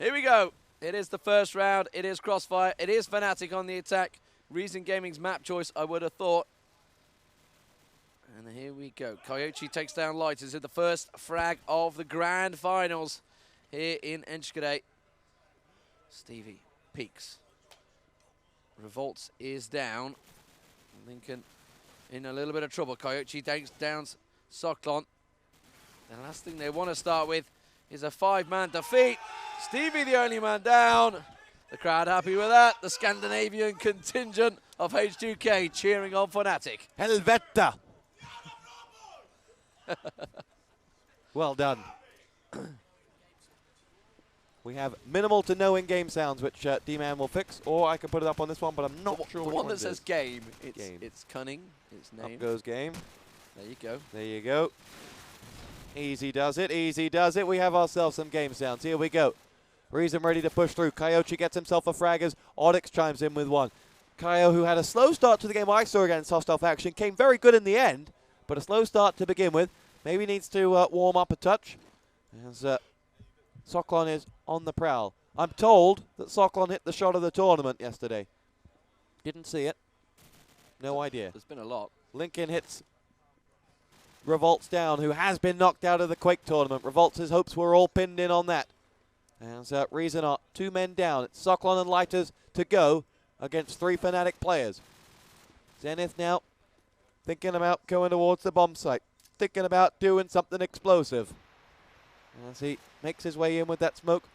Here we go. It is the first round. It is Crossfire. It is Fnatic on the attack. Reason Gaming's map choice, I would have thought. And here we go. CoD4 takes down Lighters in the first frag of the grand finals here in Enschede. Stevie peeks. Revolts is down. Lincoln in a little bit of trouble. CoD4 downs Socklon. The last thing they want to start with is a 5-man defeat. Stevie the only man down. The crowd happy with that. The Scandinavian contingent of H2K cheering on Fnatic. Helvete! Well done. We have minimal to no in-game sounds, which D-Man will fix, or I can put it up on this one, but I'm not sure The which one that it says is. game, it's Game. it's cunning, it's name. Up goes game. There you go. There you go. Easy does it, easy does it. We have ourselves some game sounds. Here we go. Reason ready to push through. CoD4 gets himself a frag as Oryx chimes in with one. Kyo, who had a slow start to the game I saw against Hostile Faction, came very good in the end, but a slow start to begin with. Maybe needs to warm up a touch, as Socklon is on the prowl. I'm told that Socklon hit the shot of the tournament yesterday. Didn't see it. No idea. There's been a lot. Lincoln hits Revolts down, who has been knocked out of the Quake tournament. Revolts' hopes were all pinned in on that. As Reason are 2 men down. It's Socklon and Lighters to go against 3 Fnatic players. Zenith now thinking about going towards the bomb site. Thinking about doing something explosive. As he makes his way in with that smoke.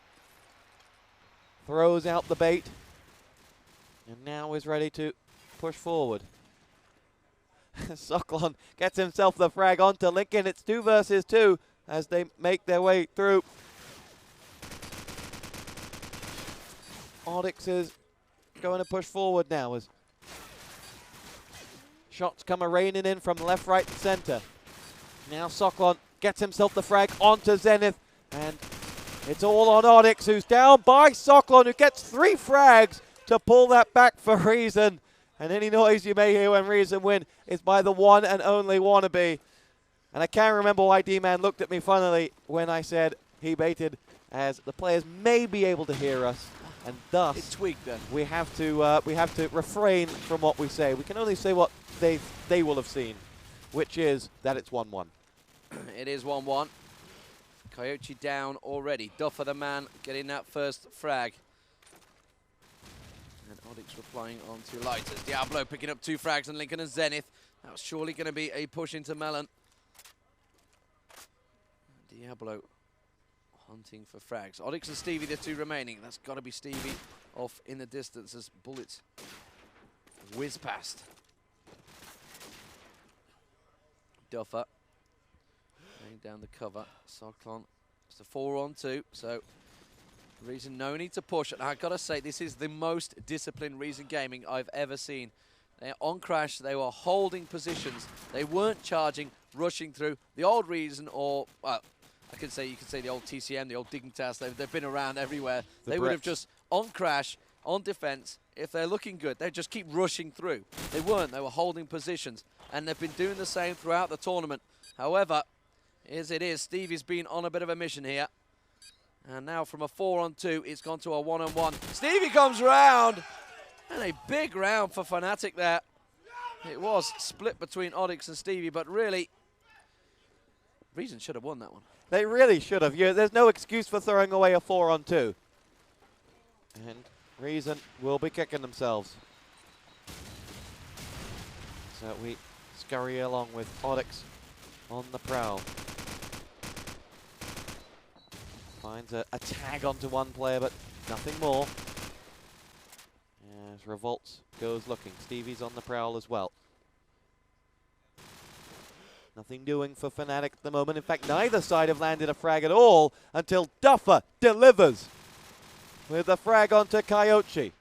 Throws out the bait. And now is ready to push forward. Socklon gets himself the frag onto Lincoln. It's 2 versus 2 as they make their way through. Oryx is going to push forward now as shots come raining in from left, right, and center. Now Socklon gets himself the frag onto Zenith, and it's all on Oryx, who's down by Socklon, who gets 3 frags to pull that back for Reason. And any noise you may hear when Reason win is by the one and only wannabe. And I can't remember why D-Man looked at me funnily when I said he baited, as the players may be able to hear us, and thus It tweaked then. we have to refrain from what we say. We can only say what they will have seen, which is that it's 1-1. It is 1-1. CoD4 down already. Duffer the man getting that first frag. And Oryx replying onto Lighters. Diablo picking up 2 frags on Lincoln and Zenith. That's surely going to be a push into Melon. Diablo hunting for frags. Oryx and Stevie, the 2 remaining. That's got to be Stevie off in the distance as bullets whiz past. Duffer laying down the cover. Socklon. It's a 4-on-2, so Reason no need to push. And I've got to say, this is the most disciplined Reason Gaming I've ever seen. They're on crash. They were holding positions. They weren't charging, rushing through. The old Reason, or well, you could say the old TCM, the old Dignitas. They've been around everywhere. They would have just on crash, on defense. If they're looking good, they just keep rushing through. They weren't. They were holding positions, and they've been doing the same throughout the tournament. However, as it is, Stevie's been on a bit of a mission here. And now from a 4-on-2, it's gone to a 1-on-1. Stevie comes round, and a big round for Fnatic there. It was split between Oryx and Stevie, but really, Reason should have won that one. They really should have. There's no excuse for throwing away a 4-on-2. And Reason will be kicking themselves. So we scurry along with Oryx on the prowl. Finds a tag onto one player, but nothing more. As Revolts goes looking. Stevie's on the prowl as well. Nothing doing for Fnatic at the moment. In fact, neither side have landed a frag at all until Duffer delivers with a frag onto CoD4.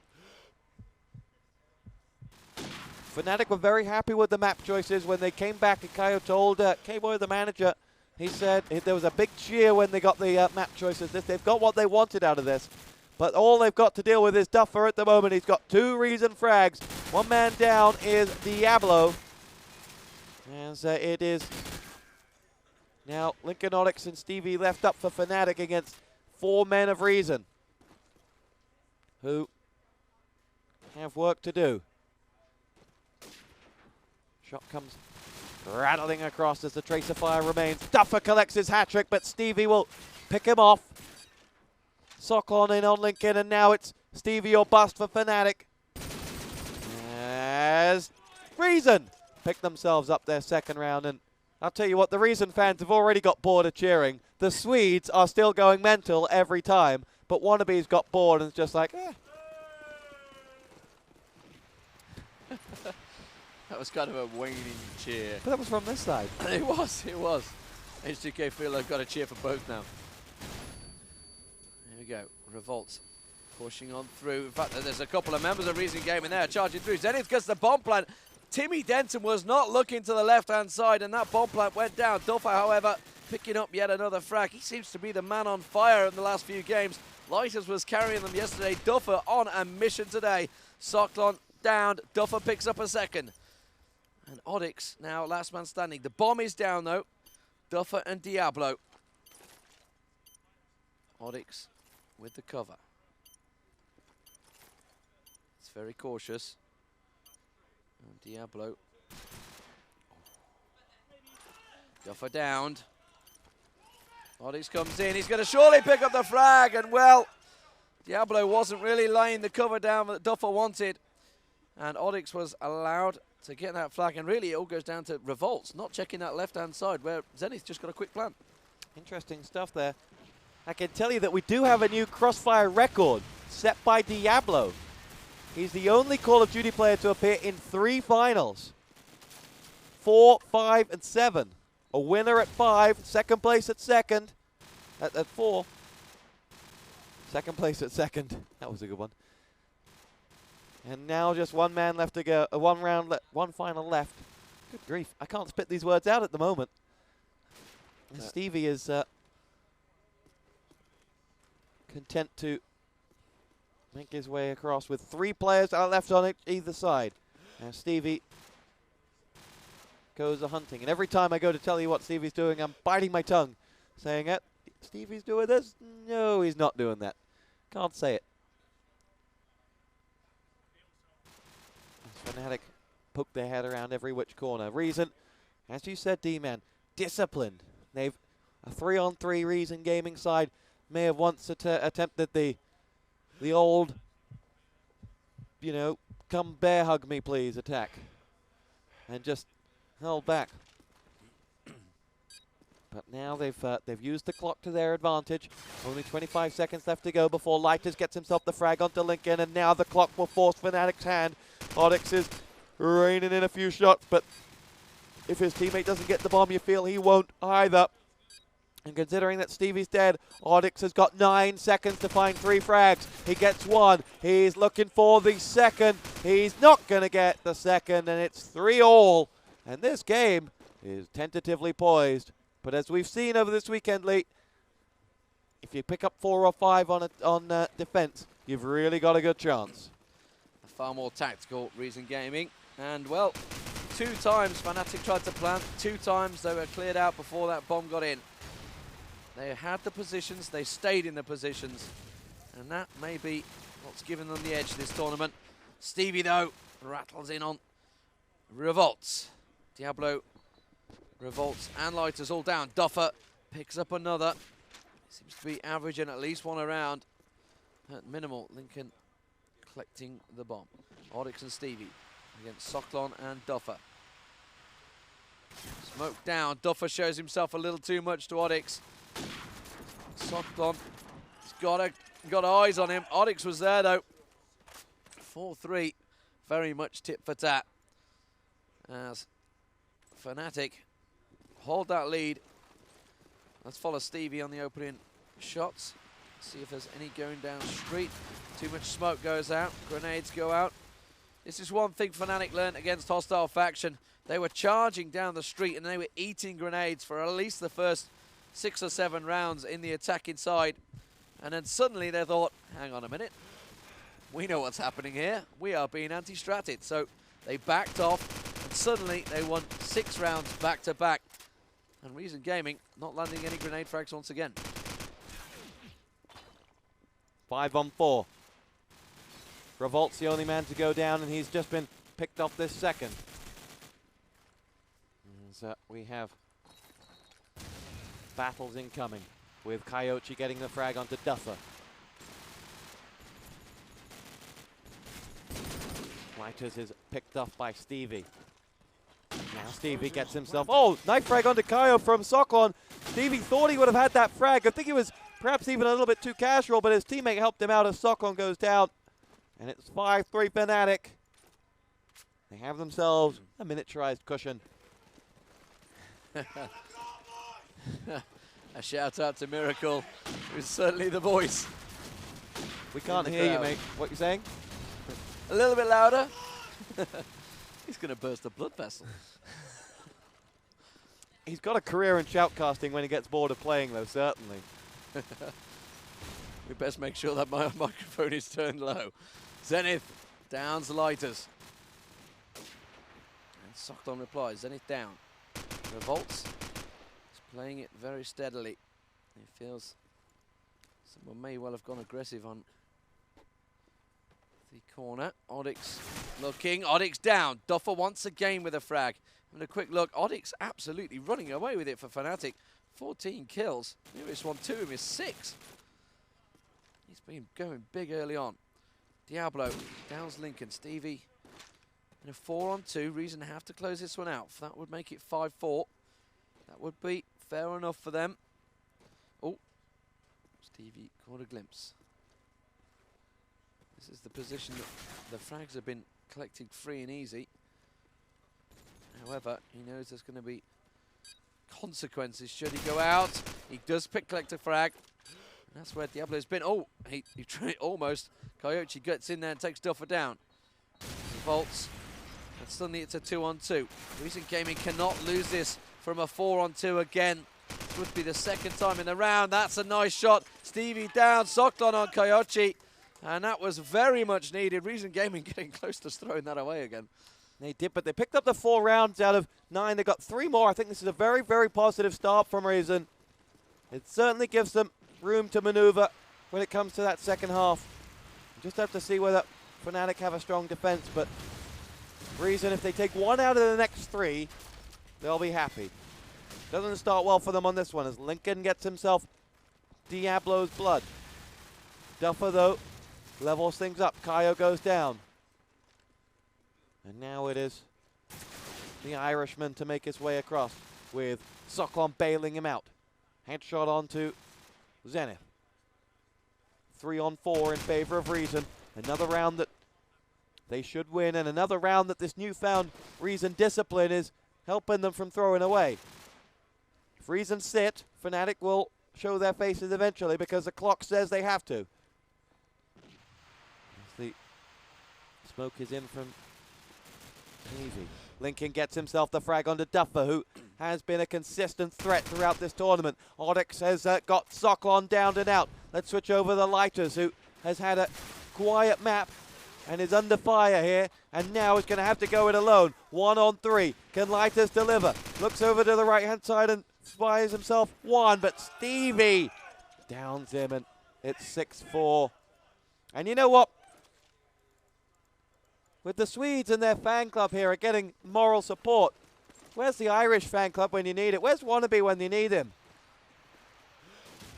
Fnatic were very happy with the map choices when they came back, and CoD4 told K-Boy, the manager, he said there was a big cheer when they got the map choices. They've got what they wanted out of this. But all they've got to deal with is Duffer at the moment. He's got 2 Reason frags. 1 man down is Diablo. As it is now Lincoln, Oryx, and Stevie left up for Fnatic against 4 men of Reason. who have work to do. Shot comes rattling across as the tracer fire remains. Duffer collects his hat-trick, but Stevie will pick him off. Socklon in on Lincoln, and now it's Stevie or bust for Fnatic. As Reason pick themselves up their second round, and I'll tell you what, the Reason fans have already got bored of cheering. The Swedes are still going mental every time, but Wannabe's got bored and it's just like, eh. That was kind of a waning cheer. But that was from this side. It was. HGK feel like I've got to cheer for both now. Here we go. Revolts pushing on through. In fact, there's a couple of members of Reason Gaming there charging through. Zenith gets the bomb plant. Timmy Denton was not looking to the left-hand side, and that bomb plant went down. Duffer, however, picking up yet another frag. He seems to be the man on fire in the last few games. Lighters was carrying them yesterday. Duffer on a mission today. Socklon downed. Duffer picks up a second. And Oryx now last man standing. The bomb is down, though. Duffer and Diablo. Oryx with the cover. It's very cautious. And Diablo. Duffer downed. Oryx comes in. He's going to surely pick up the frag. And, well, Diablo wasn't really laying the cover down that Duffer wanted. And Oryx was allowed to get that flag. And really, it all goes down to Revolts not checking that left-hand side where Zenith just got a quick plant. Interesting stuff there. I can tell you that we do have a new Crossfire record set by Diablo. He's the only Call of Duty player to appear in 3 finals. 4, 5, and 7. A winner at 5, second place at second. At 4. Second place at second. That was a good one. And now just one man left to go. One final left. Good grief. I can't spit these words out at the moment. And Stevie is content to make his way across with 3 players left on either side. And Stevie goes a-hunting. And every time I go to tell you what Stevie's doing, I'm biting my tongue, saying it. Stevie's doing this? No, he's not doing that. Can't say it. Fnatic poke their head around every which corner. Reason, as you said, D-Man, disciplined. They've a 3-on-3 Reason Gaming side may have once attempted the old, you know, come bear hug me please attack, and just held back. But now they've used the clock to their advantage. Only 25 seconds left to go before Lighters gets himself the frag onto Lincoln, and now the clock will force Fnatic's hand. Oryx is raining in a few shots, but if his teammate doesn't get the bomb, you feel he won't either. And considering that Stevie's dead, Oryx has got 9 seconds to find 3 frags. He gets 1. He's looking for the second. He's not going to get the second, and it's 3-all. And this game is tentatively poised. But as we've seen over this weekend, Lee, if you pick up 4 or 5 on defense, you've really got a good chance. A far more tactical Reason Gaming. And, well, 2 times Fnatic tried to plant. 2 times they were cleared out before that bomb got in. They had the positions. They stayed in the positions. And that may be what's given them the edge this tournament. Stevie, though, rattles in on Revolts. Diablo, Revolts, and Lighters all down. Duffer picks up another. Seems to be averaging at least 1 around. At minimal, Lincoln collecting the bomb. Oryx and Stevie against Socklon and Duffer. Smoke down. Duffer shows himself a little too much to Oryx. Socklon has got eyes on him. Oryx was there, though. 4-3. Very much tit for tat. As Fnatic hold that lead. Let's follow Stevie on the opening shots. See if there's any going down street. Too much smoke goes out. Grenades go out. This is one thing Fnatic learned against hostile faction. They were charging down the street and they were eating grenades for at least the first 6 or 7 rounds in the attacking side. And then suddenly they thought, hang on a minute. We know what's happening here. We are being anti-stratted. So they backed off and suddenly they won 6 rounds back to back. And Reason Gaming not landing any grenade frags once again. 5 on 4. Revolt's the only man to go down, and he's just been picked off this second. So we have battles incoming, with CiC getting the frag onto Duffer. Lighters is picked off by Stevie. Now Stevie gets himself, oh, knife frag onto CiC from Socklon. Stevie thought he would have had that frag. I think he was perhaps even a little bit too casual, but his teammate helped him out as Socklon goes down. And it's 5-3 Fnatic. They have themselves a miniaturized cushion. A shout out to Miracle, who's certainly the voice. We can't hear you, mate. What you saying? A little bit louder. He's going to burst a blood vessel. He's got a career in shoutcasting when he gets bored of playing, though, certainly. We best make sure that my microphone is turned low. Zenith downs the Lighters. And Socklon replies, Zenith down. Revolts is playing it very steadily. It feels someone may well have gone aggressive on the corner. Oddix looking, Oddix down. Duffer once again with a frag. And a quick look, Oddix absolutely running away with it for Fnatic. 14 kills. Nearest one to him is 6. He's been going big early on. Diablo downs Lincoln. Stevie in a 4-on-2. Reason to have to close this one out. That would make it 5-4. That would be fair enough for them. Oh, Stevie caught a glimpse. This is the position that the frags have been collecting free and easy. However, he knows there's going to be consequences should he go out. He does collect a frag. And that's where Diablo's been. Oh, he tried almost. CiC gets in there and takes Duffer down. Revolts. And suddenly it's a 2-on-2. Recent Gaming cannot lose this from a 4-on-2 again. This would be the second time in the round. That's a nice shot. Stevie down. Socklon on CiC. And that was very much needed. Reason Gaming getting close to throwing that away again. They did, but they picked up the 4 rounds out of 9. They got 3 more. I think this is a very, very positive start from Reason. It certainly gives them room to maneuver when it comes to that second half. You just have to see whether Fnatic have a strong defense, but Reason, if they take 1 out of the next 3, they'll be happy. Doesn't start well for them on this one as Lincoln gets himself Diablo's blood. Duffer, though, levels things up. CiC goes down. And now it is the Irishman to make his way across with Socklon bailing him out. Headshot onto Zenith. 3-on-4 in favor of Reason. Another round that they should win, and another round that this newfound Reason discipline is helping them from throwing away. If Reason sit, Fnatic will show their faces eventually because the clock says they have to. As the smoke is in from Easy. Lincoln gets himself the frag onto Duffer, who has been a consistent threat throughout this tournament. Oddix has got Socklon down and out. Let's switch over the Lighters, who has had a quiet map and is under fire here, and now is going to have to go it alone. 1-on-3. Can Lighters deliver? Looks over to the right-hand side and fires himself 1, but Stevie downs him, and it's 6-4. And you know what? With the Swedes and their fan club here are getting moral support. Where's the Irish fan club when you need it? Where's Wannabe when you need him?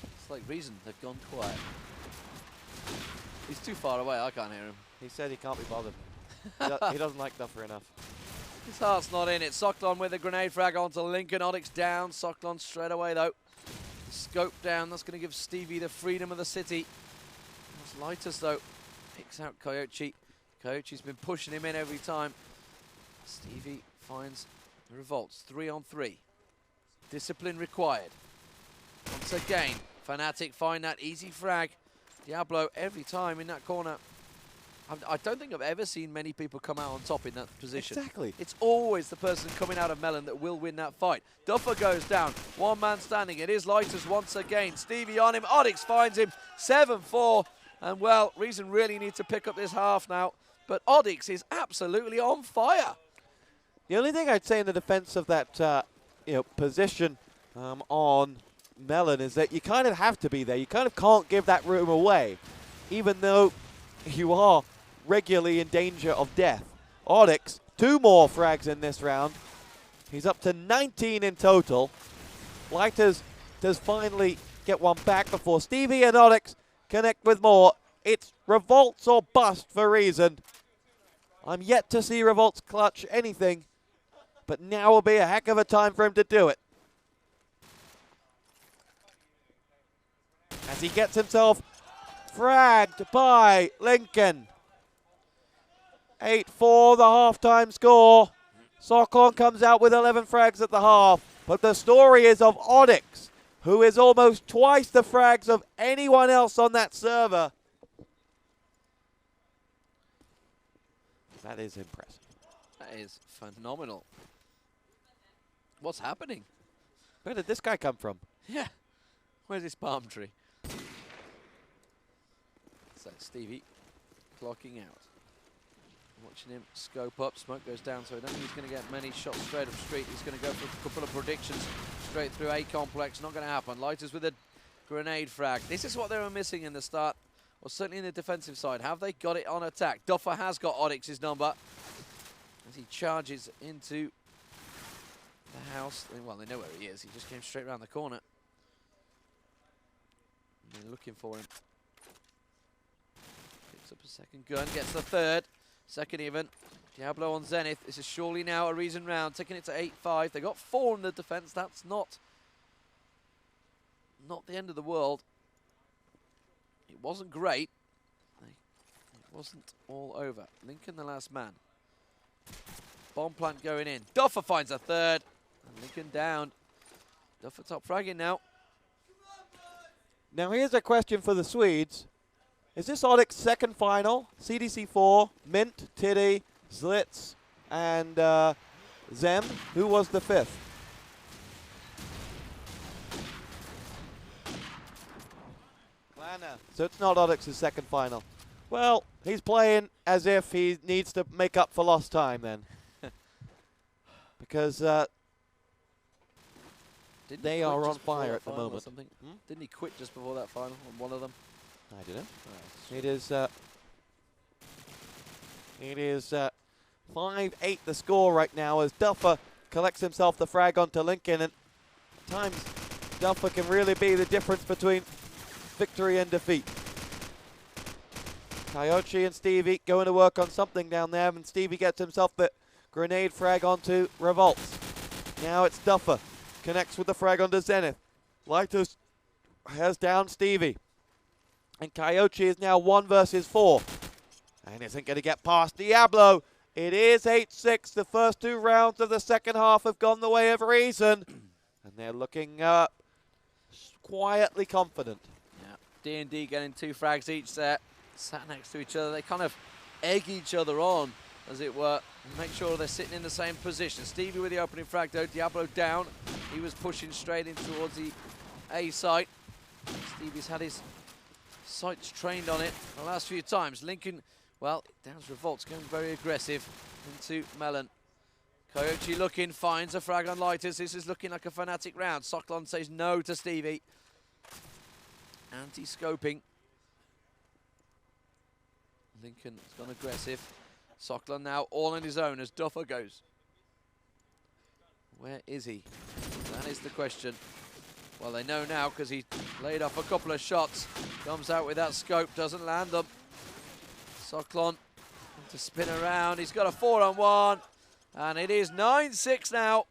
It's like Reason, they've gone quiet. He's too far away, I can't hear him. He said he can't be bothered. He doesn't like Duffer enough. His heart's not in it. Socklon with a grenade frag onto Lincoln. Oddix down. Socklon straight away, though. Scope down. That's going to give Stevie the freedom of the city. That's Lighters, though. Picks out CiC. CiC's been pushing him in every time. Stevie finds the Revolts. 3-on-3. Discipline required. Once again, Fnatic find that easy frag. Diablo every time in that corner. I don't think I've ever seen many people come out on top in that position. Exactly. It's always the person coming out of Melon that will win that fight. Duffer goes down. 1 man standing. It is Lighters once again. Stevie on him. Oddix finds him. 7-4. And, well, Reason really need to pick up this half now. But Oddix is absolutely on fire. The only thing I'd say in the defense of that position on Melon is that you kind of have to be there. You kind of can't give that room away, even though you are regularly in danger of death. Oryx, 2 more frags in this round. He's up to 19 in total. Lighters does finally get one back before Stevie and Oryx connect with more. It's Revolts or bust for Reason. I'm yet to see Revolts clutch anything, but now will be a heck of a time for him to do it. As he gets himself fragged by Lincoln. 8-4 the halftime score. Socon comes out with 11 frags at the half, but the story is of Oryx, who is almost twice the frags of anyone else on that server. That is impressive. That is phenomenal. What's happening? Where did this guy come from? Yeah. Where's this palm tree? So Stevie clocking out. Watching him scope up. Smoke goes down, so I don't think he's going to get many shots straight up street. He's going to go for a couple of predictions straight through A complex. Not going to happen. Lighters with a grenade frag. This is what they were missing in the start, or certainly in the defensive side. Have they got it on attack? Duffer has got Oryx's number as he charges into the house. Well, they know where he is. He just came straight around the corner. And they're looking for him. Picks up a second gun, gets the third. Second even. Diablo on Zenith. This is surely now a Reason round, taking it to 8-5. They got 4 in the defense. That's not the end of the world. It wasn't great. It wasn't all over. Lincoln the last man. Bomb plant going in. Duffer finds a third. And Lincoln down. Duffer top fragging now. Now here's a question for the Swedes. Is this Oryx's second final? CDC4, Mint, Tiddy, Zlitz, and Zem. Who was the 5th? Lana. So it's not Oryx's second final. Well, he's playing as if he needs to make up for lost time then. Because they are on fire at the moment. Didn't he quit just before that final on one of them? I didn't. It is 5-8 the score right now as Duffer collects himself the frag onto Lincoln, and at times Duffer can really be the difference between victory and defeat. Coyote and Stevie going to work on something down there, and Stevie gets himself the grenade frag onto Revolts. Now it's Duffer. Connects with the frag onto Zenith. Lighters has down Stevie. And Coyote is now 1 versus 4. And isn't going to get past Diablo. It is 8-6. The first 2 rounds of the second half have gone the way of Reason. And they're looking quietly confident. Yeah, D&D getting 2 frags each set. Sat next to each other. They kind of egg each other on, as it were, and make sure they're sitting in the same position. Stevie with the opening frag though. Diablo down. He was pushing straight in towards the A site. Stevie's had his sights trained on it the last few times. Lincoln, well, downs Revolts, going very aggressive into Melon. Coyote looking, finds a frag on Lighters. This is looking like a Fnatic round. Socklon says no to Stevie. Anti-scoping. Lincoln has gone aggressive. Socklon now all on his own as Duffer goes. Where is he? That is the question. Well, they know now because he laid off a couple of shots. Comes out with that scope, doesn't land them. Socklon to spin around. He's got a 4-on-1. And it is 9-6 now.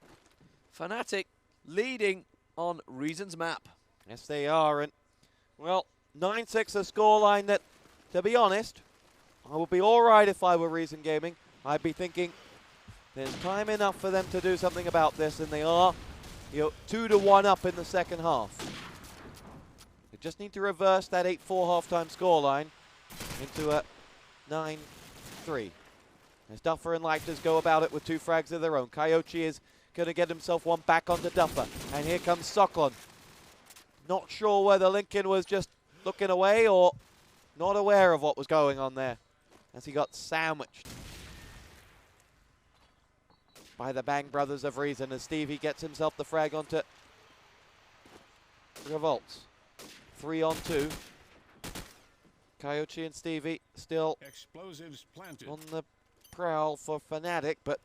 Fnatic leading on Reason's map. Yes, they are. And, well, 9-6 a scoreline that, to be honest, I would be all right if I were Reason Gaming. I'd be thinking there's time enough for them to do something about this, and they are. 2-1 up in the second half. They just need to reverse that 8-4 halftime scoreline into a 9-3. As Duffer and Lighters go about it with 2 frags of their own. Coyote is going to get himself one back onto Duffer. And here comes Socklon. Not sure whether Lincoln was just looking away or not aware of what was going on there, as he got sandwiched by the Bang Brothers of Reason, as Stevie gets himself the frag onto Revolts. 3-on-2. Coyote and Stevie still Explosives planted. on the prowl for Fnatic, but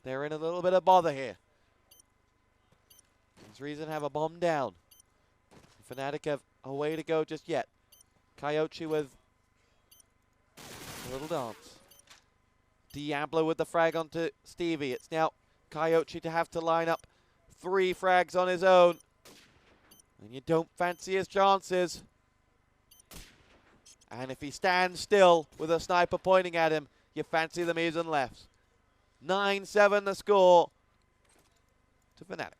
they're in a little bit of bother here. Does Reason have a bomb down? Fnatic have a way to go just yet. Coyote with a little dance. Diablo with the frag onto Stevie. It's now Coyote to have to line up 3 frags on his own. And you don't fancy his chances. And if he stands still with a sniper pointing at him, you fancy the me's and lefts. 9-7 the score to Fnatic.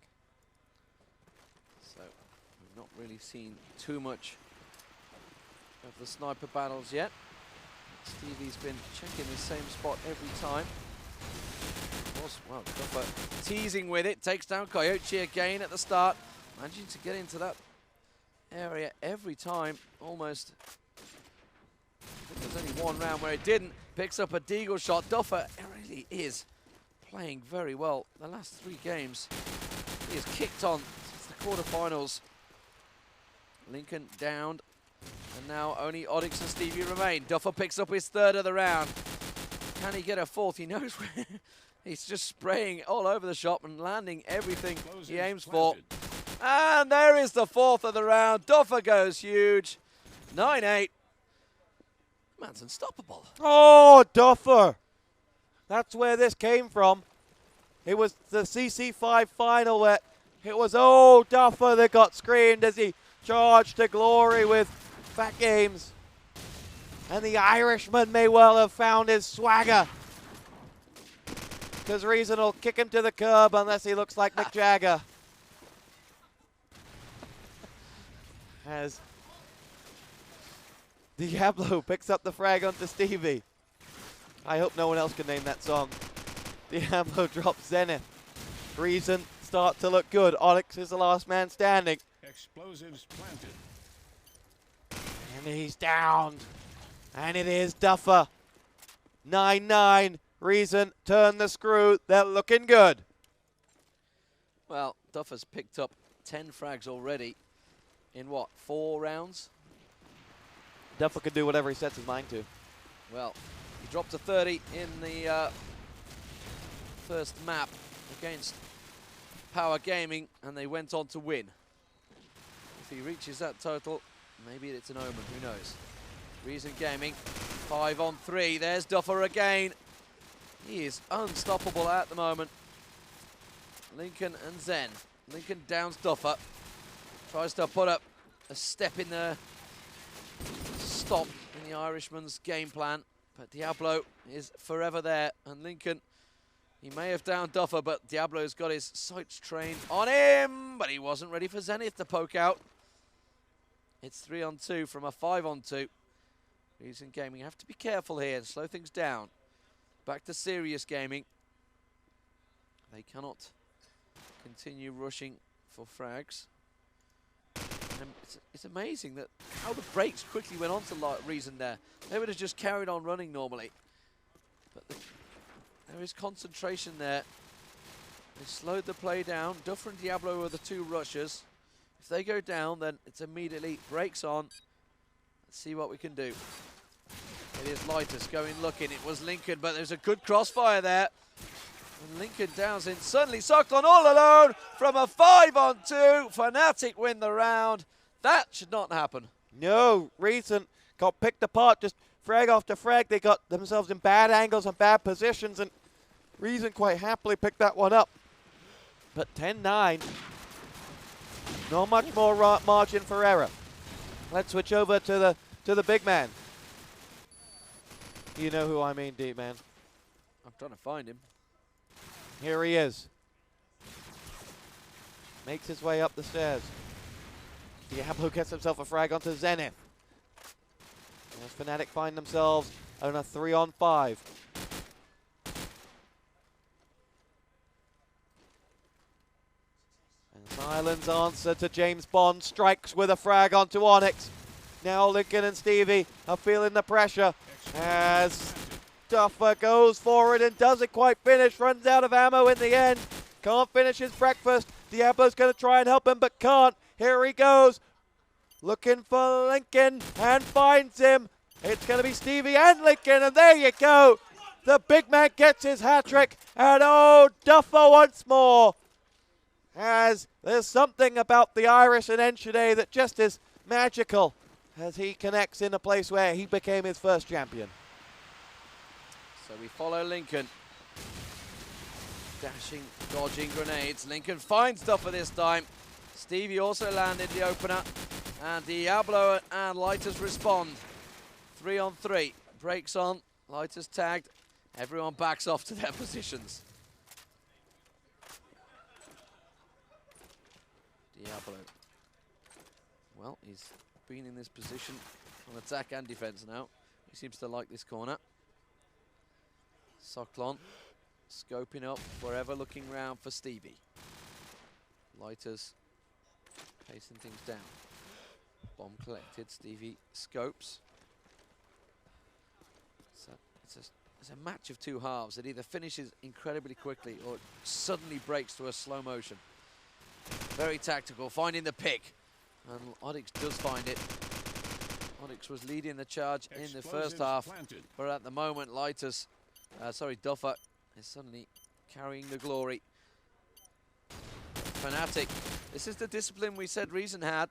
So we've not really seen too much of the sniper battles yet. Stevie's been checking the same spot every time. Well, Duffer teasing with it, takes down Coyote again at the start. Managing to get into that area every time, almost. I think there's only one round where it didn't. Picks up a deagle shot. Duffer really is playing very well the last 3 games. He has kicked on since the quarterfinals. Lincoln downed, and now only Oryx and Stevie remain. Duffer picks up his 3rd of the round. Can he get a 4th? He knows where. He's just spraying all over the shop and landing everything he aims for. And there is the 4th of the round. Duffer goes huge. 9-8. Man's unstoppable. Oh, Duffer! That's where this came from. It was the CiC7 final where it was, oh, Duffer that got screamed as he charged to glory with Fat Games. And the Irishman may well have found his swagger. Because Reason will kick him to the curb unless he looks like Mick Jagger. As Diablo picks up the frag onto Stevie. I hope no one else can name that song. Diablo drops Zenith. Reason start to look good. Oryx is the last man standing. Explosives planted. And he's downed. And it is Duffer. 9-9. Reason turn the screw. They're looking good. Well, Duffer's picked up 10 frags already in what, 4 rounds? Duffer can do whatever he sets his mind to. Well, he dropped a 30 in the first map against Power Gaming, and they went on to win. If he reaches that total, maybe it's an omen, who knows. Reason Gaming, 5 on 3. There's Duffer again. He is unstoppable at the moment. Lincoln and Zen. Lincoln downs Duffer. Tries to put up a step in the stop in the Irishman's game plan. But Diablo is forever there. And Lincoln, he may have downed Duffer, but Diablo's got his sights trained on him. But he wasn't ready for Zenith to poke out. It's 3 on 2 from a 5 on 2. Reason Gaming have to be careful here and slow things down. Back to serious gaming. They cannot continue rushing for frags. And it's amazing that how the breaks quickly went on to Reason there. They would have just carried on running normally. But there is concentration there. They slowed the play down. Duffer and Diablo are the 2 rushers. If they go down, then it's immediately breaks on. Let's see what we can do. It is Lightus going looking. It was Lincoln, but there's a good crossfire there. And Lincoln downs in. Suddenly Socklon all alone from a 5 on 2. Fnatic win the round. That should not happen. No, Reason got picked apart, just frag after frag. They got themselves in bad angles and bad positions, and Reason quite happily picked that one up. But 10-9, not much more margin for error. Let's switch over to the big man. You know who I mean, Deep Man. I'm trying to find him. Here he is. Makes his way up the stairs. Diablo gets himself a frag onto Zenith. As Fnatic find themselves on a 3 on 5. And Silent's answer to James Bond strikes with a frag onto Onyx. Now Lincoln and Stevie are feeling the pressure as Duffer goes forward and doesn't quite finish, runs out of ammo in the end. Can't finish his breakfast. Diablo's going to try and help him, but can't. Here he goes. Looking for Lincoln and finds him. It's going to be Stevie and Lincoln, and there you go. The big man gets his hat-trick, and oh, Duffer once more. As there's something about the Irish and Enschede that just is magical as he connects in a place where he became his first champion. So we follow Lincoln. Dashing, dodging grenades. Lincoln finds Duffer this time. Stevie also landed the opener. And Diablo and Lighters respond. 3 on 3. Breaks on. Lighters tagged. Everyone backs off to their positions. Diablo. Well, he's been in this position on attack and defense now. He seems to like this corner. Socklon scoping up wherever, looking round for Stevie. Lighters pacing things down. Bomb collected. Stevie scopes. It's a match of two halves. It either finishes incredibly quickly or it suddenly breaks to a slow motion. Very tactical, finding the pick. And Oryx does find it. Oryx was leading the charge in the first half, but at the moment, Duffer is suddenly carrying the glory. Fnatic, this is the discipline we said Reason had,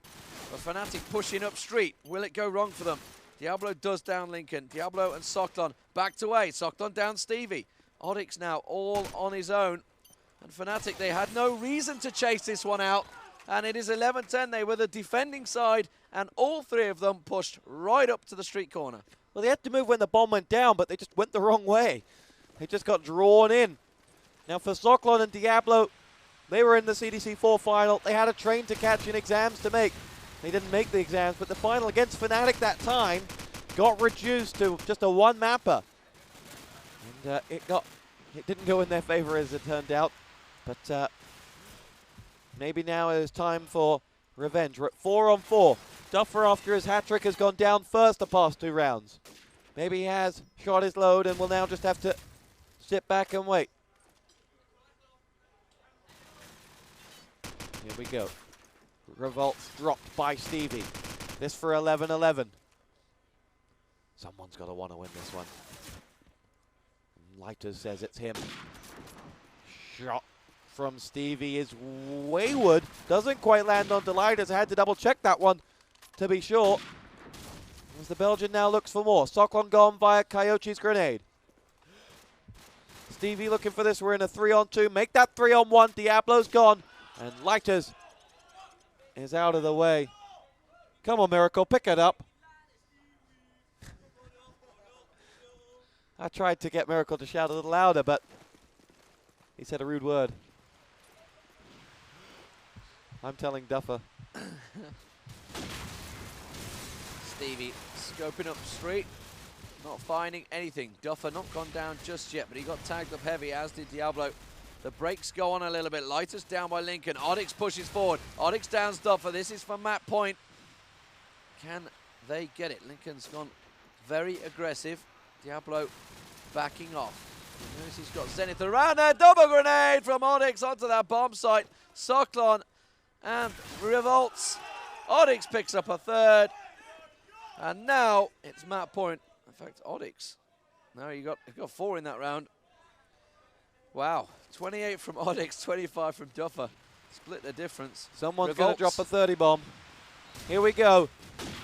but Fnatic pushing up street. Will it go wrong for them? Diablo does down Lincoln. Diablo and Socklon backed away. Socklon down Stevie. Oryx now all on his own. And Fnatic, they had no reason to chase this one out. And it is 11-10. They were the defending side, and all three of them pushed right up to the street corner. Well, they had to move when the bomb went down, but they just went the wrong way. They just got drawn in. Now for Socklon and Diablo, they were in the CDC4 final. They had a train to catch and exams to make. They didn't make the exams, but the final against Fnatic that time got reduced to just a one mapper. And it didn't go in their favor as it turned out. But maybe now it is time for revenge. We're at 4 on 4. Duffer, after his hat-trick, has gone down first the past 2 rounds. Maybe he has shot his load and will now just have to sit back and wait. Here we go. Revolt's dropped by Stevie. This for 11-11. Someone's got to want to win this one. Lighters says it's him. Shot from Stevie is wayward. Doesn't quite land on Lighters. I had to double check that one to be sure. As the Belgian now looks for more. Socklon gone via Coyote's grenade. Stevie looking for this. We're in a 3 on 2. Make that 3 on 1. Diablo's gone. And Lighters is out of the way. Come on, Miracle, pick it up. I tried to get Miracle to shout a little louder, but he said a rude word. I'm telling Duffer. Stevie scoping up street, not finding anything. Duffer not gone down just yet, but he got tagged up heavy, as did Diablo. The brakes go on a little bit. Lighters down by Lincoln. Oryx pushes forward. Oryx downs Duffer. This is for Matt Point. Can they get it? Lincoln's gone very aggressive. Diablo backing off. Notice he's got Zenith around there. Double grenade from Oryx onto that bomb site. Socklon and Revolts. Oryx picks up a third. And now it's Matt Point. In fact, Oryx. Now he got 4 in that round. Wow, 28 from Oryx, 25 from Duffer. Split the difference. Someone's going to drop a 30 bomb. Here we go.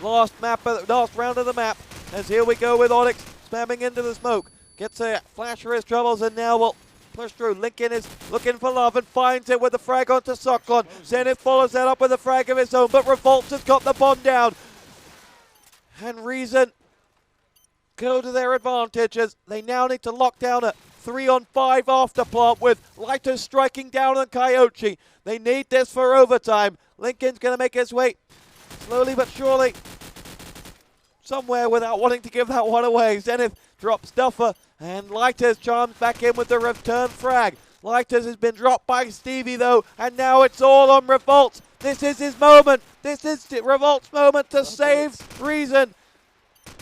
Last round of the map. As here we go with Oryx spamming into the smoke. Gets a flash for his troubles and now will push through. Lincoln is looking for love and finds it with the frag onto Socklon. Zenith follows that up with a frag of his own, but Revolts has got the bomb down. And Reason go to their advantages. They now need to lock down a 3 on 5 after plant with Lighters striking down on Coyote. They need this for overtime. Lincoln's going to make his way slowly but surely somewhere without wanting to give that one away. Zenith drops Duffer and Lighters charms back in with the return frag. Lighters has been dropped by Stevie though, and now it's all on Revolts. This is his moment. This is Revolt's moment to save Reason.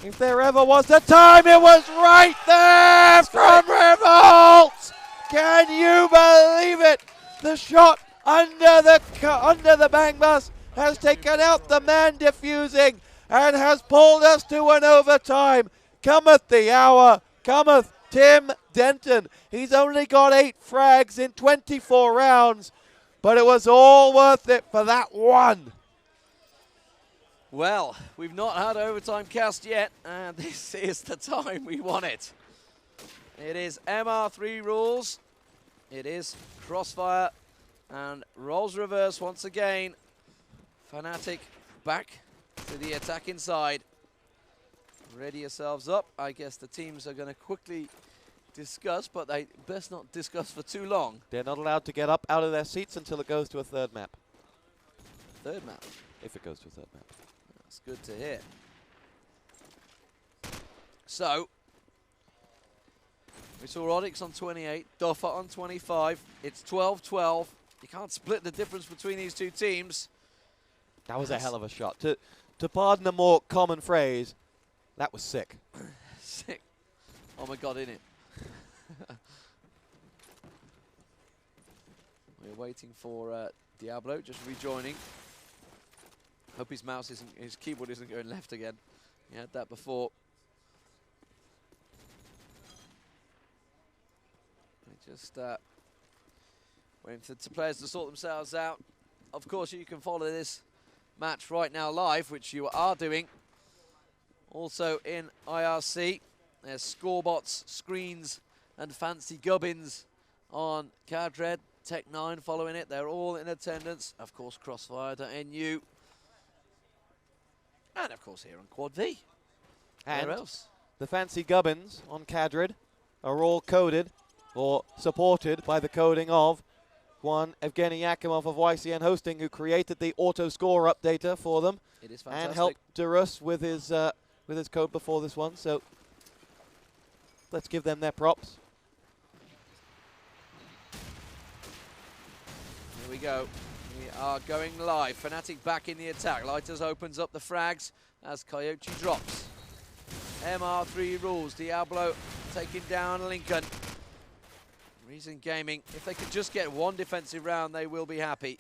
If there ever was a time, it was right there from Revolts. Can you believe it? The shot under the bang bus has taken out the man defusing and has pulled us to an overtime. Cometh the hour, cometh Tim Denton. He's only got 8 frags in 24 rounds, but it was all worth it for that one. Well, we've not had overtime cast yet, and this is the time we want it. It is MR3 rules. It is Crossfire and roles reverse once again. Fnatic back to the attack inside. Ready yourselves up. I guess the teams are going to quickly discuss, but they best not discuss for too long. They're not allowed to get up out of their seats until it goes to a third map. Third map. If it goes to a third map. That's good to hear. So, we saw Oryx on 28, Duffer on 25. It's 12-12. You can't split the difference between these two teams. That was a hell of a shot. To pardon a more common phrase, that was sick. Sick. Oh my god, innit? We're waiting for Diablo just rejoining. Hope his mouse isn't, his keyboard isn't going left again. He had that before. We just waiting for the players to sort themselves out. Of course, you can follow this match right now live, which you are doing. Also in IRC, there's scorebots, screens, and fancy gubbins on Cadred, Tech9 following it. They're all in attendance. Of course, Crossfire.nu. And of course here on Quad V. And where else? The fancy gubbins on Cadred are all coded or supported by the coding of one Evgeny Yakimov of YCN Hosting, who created the auto score updater for them. It is fantastic. And helped Durus with his code before this one. So let's give them their props. Here we go. We are going live. Fnatic back in the attack. Lighters opens up the frags as Coyote drops. MR3 rules. Diablo taking down Lincoln. Reason Gaming, if they could just get one defensive round, they will be happy.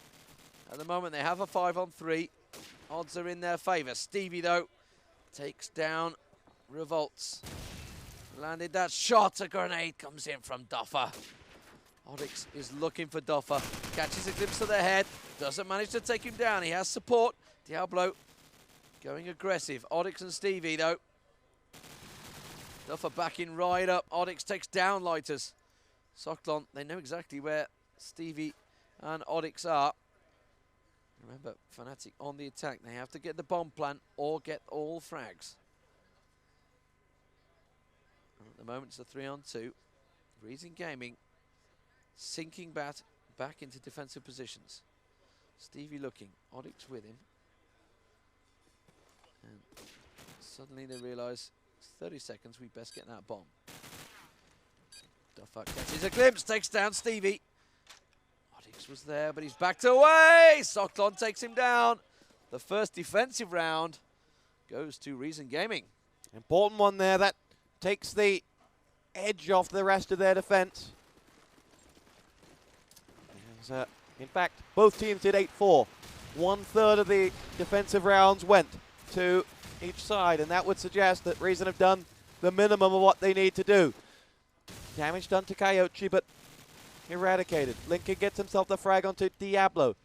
At the moment, they have a 5-on-3. Odds are in their favor. Stevie, though, takes down Revolts. Landed that shot. A grenade comes in from Duffer. Oryx is looking for Duffer. Catches a glimpse of the head. Doesn't manage to take him down. He has support. Diablo going aggressive. Oryx and Stevie, though. Duffer backing right up. Oryx takes down Lighters. Socklon, they know exactly where Stevie and Oryx are. Remember, Fnatic on the attack. They have to get the bomb plant or get all frags. And at the moment, it's a 3-on-2. Reason Gaming sinking back into defensive positions. Stevie looking, Oryx with him. And suddenly they realise it's 30 seconds, we best get that bomb. Duffer catches a glimpse, takes down Stevie. Oryx was there, but he's backed away. Socklon takes him down. The first defensive round goes to Reason Gaming. Important one there. That takes the edge off the rest of their defense. In fact, both teams did 8-4. 1/3 of the defensive rounds went to each side, and that would suggest that Reason have done the minimum of what they need to do. Damage done to Coyote, but eradicated. Lincoln gets himself the frag onto Diablo.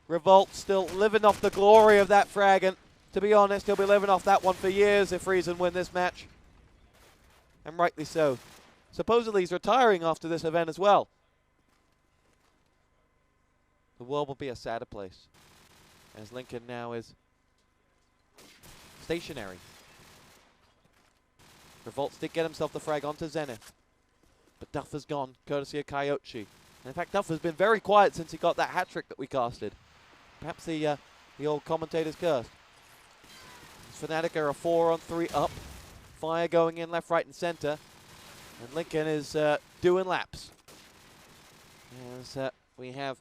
Revolt still living off the glory of that frag, and to be honest, he'll be living off that one for years if Reason win this match. And rightly so. Supposedly he's retiring after this event as well. The world will be a sadder place, as Lincoln now is stationary. Revolts did get himself the frag onto Zenith, but Duffer's gone, courtesy of Coyote. And in fact, Duffer's been very quiet since he got that hat-trick that we casted. Perhaps the old commentator's curse. Fnatic are a 4-on-3 up. Fire going in left, right, and center. And Lincoln is doing laps. As we have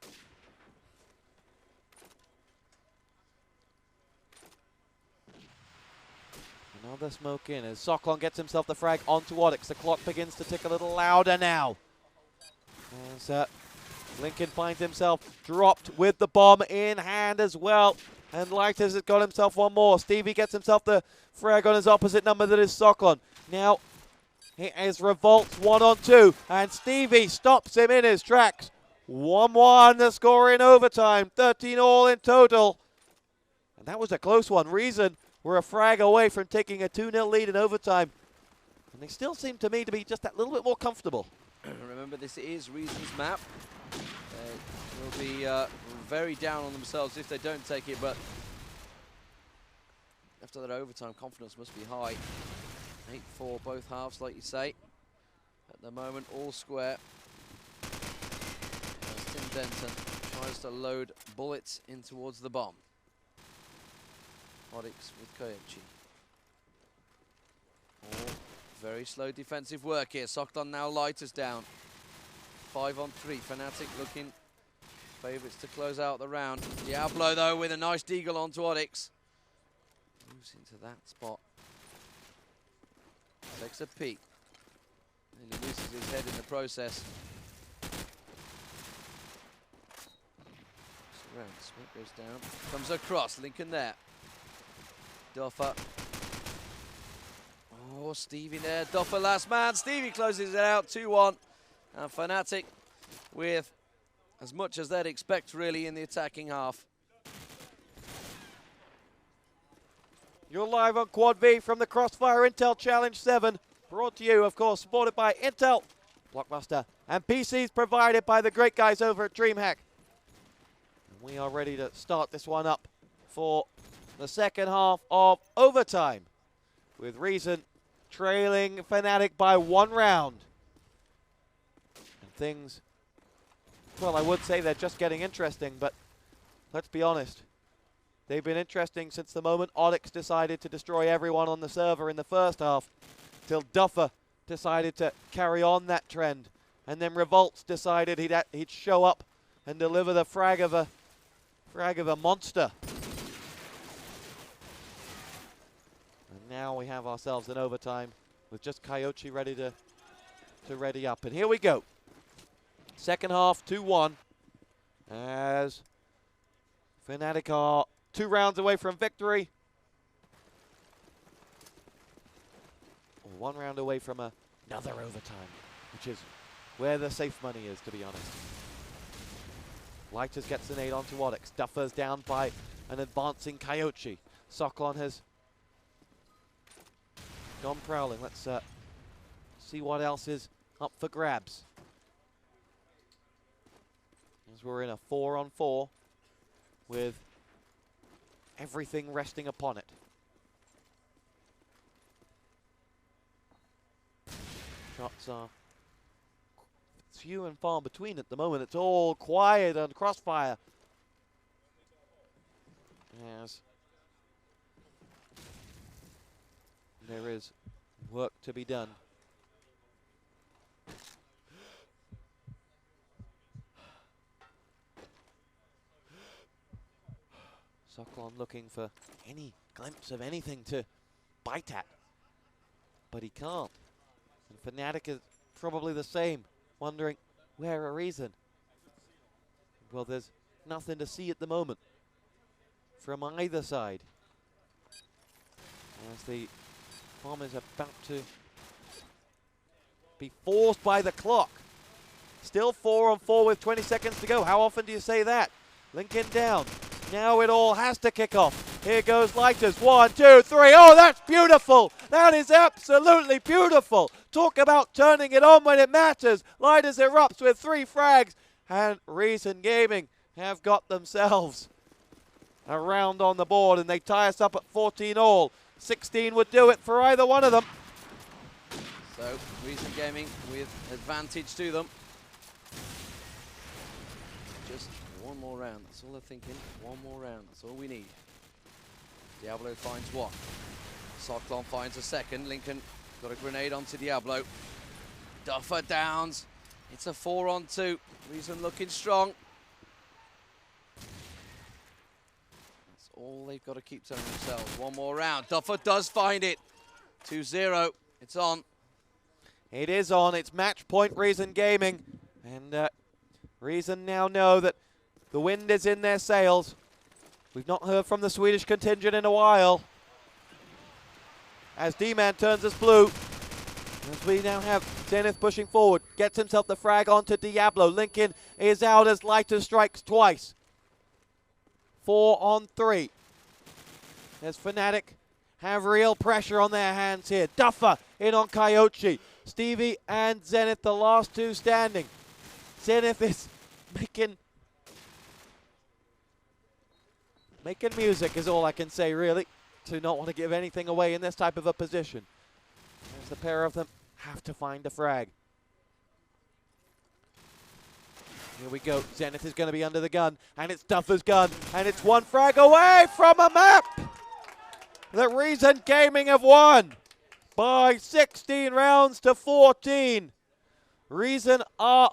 another smoke in as Socklon gets himself the frag onto Oryx. The clock begins to tick a little louder now. As Lincoln finds himself dropped with the bomb in hand as well. And Lighters has got himself one more. Stevie gets himself the frag on his opposite number, that is Socklon. Now, it is Revolt's 1-on-2, and Stevie stops him in his tracks. 1-1 the score in overtime, 13 all in total. And that was a close one. Reason were a frag away from taking a 2-0 lead in overtime. And they still seem to me to be just that little bit more comfortable. Remember, this is Reason's map. They will be very down on themselves if they don't take it, but after that overtime, confidence must be high. 8-4 both halves, like you say. At the moment, all square. As Tim Denton tries to load bullets in towards the bomb. Oryx with Koyochi. Oh, very slow defensive work here. Socklon now Lighters down. 5-on-3. Fnatic looking favourites to close out the round. Diablo, though, with a nice deagle onto Oryx. Moves into that spot. Takes a peek. And he loses his head in the process. Around. Smoke goes down. Comes across. Lincoln there. Duffer. Oh, Stevie there. Duffer last man. Stevie closes it out. 2-1. And Fnatic with as much as they'd expect really in the attacking half. You're live on Quad V from the Crossfire Intel Challenge 7. Brought to you, of course, supported by Intel, Blockbuster, and PCs provided by the great guys over at DreamHack. And we are ready to start this one up for the second half of overtime, with Reason trailing Fnatic by 1 round. And things, well, I would say they're just getting interesting, but let's be honest. They've been interesting since the moment Oryx decided to destroy everyone on the server in the first half, till Duffer decided to carry on that trend, and then Revolts decided he'd show up and deliver the frag of a monster. And now we have ourselves an overtime with just Koyochi ready to ready up. And here we go. Second half, 2-1, as Fnatic are 2 rounds away from victory. Or 1 round away from another overtime, which is where the safe money is, to be honest. Lighters gets an 8 onto Oryx. Duffer's down by an advancing Koyochi. Socklon has gone prowling. Let's see what else is up for grabs. As we're in a 4-on-4 with everything resting upon it. Shots are few and far between at the moment. It's all quiet on Crossfire. As there is work to be done. Socklon looking for any glimpse of anything to bite at, but he can't. And Fnatic is probably the same, wondering where a Reason. Well, there's nothing to see at the moment from either side, as the bomb is about to be forced by the clock. Still 4-on-4 with 20 seconds to go. How often do you say that? Lincoln down. Now it all has to kick off. Here goes Lighters. 1, 2, 3. Oh, that's beautiful. That is absolutely beautiful. Talk about turning it on when it matters. Lighters erupts with 3 frags. And Reason Gaming have got themselves a round on the board, and they tie us up at 14 all. 16 would do it for either one of them. So Reason Gaming with advantage to them. Just 1 more round, that's all they're thinking. 1 more round, that's all we need. Diablo finds 1. Socklon finds a 2nd. Lincoln got a grenade onto Diablo. Duffer downs. It's a 4-on-2. Reason looking strong. That's all they've got to keep telling themselves. 1 more round. Duffer does find it. 2-0. It's on. It is on. It's match point Reason Gaming. And Reason now know that the wind is in their sails. We've not heard from the Swedish contingent in a while. As D-Man turns us blue. As we now have Zenith pushing forward. Gets himself the frag onto Diablo. Lincoln is out as Lighter strikes twice. 4 on 3. As Fnatic have real pressure on their hands here. Duffer in on Coyote. Stevie and Zenith, the last two standing. Zenith is making music is all I can say, really. To not want to give anything away in this type of a position. As the pair of them have to find a frag. Here we go. Zenith is going to be under the gun. And it's Duffer's gun. And it's one frag away from a map that Reason Gaming have won by 16 rounds to 14. Reason are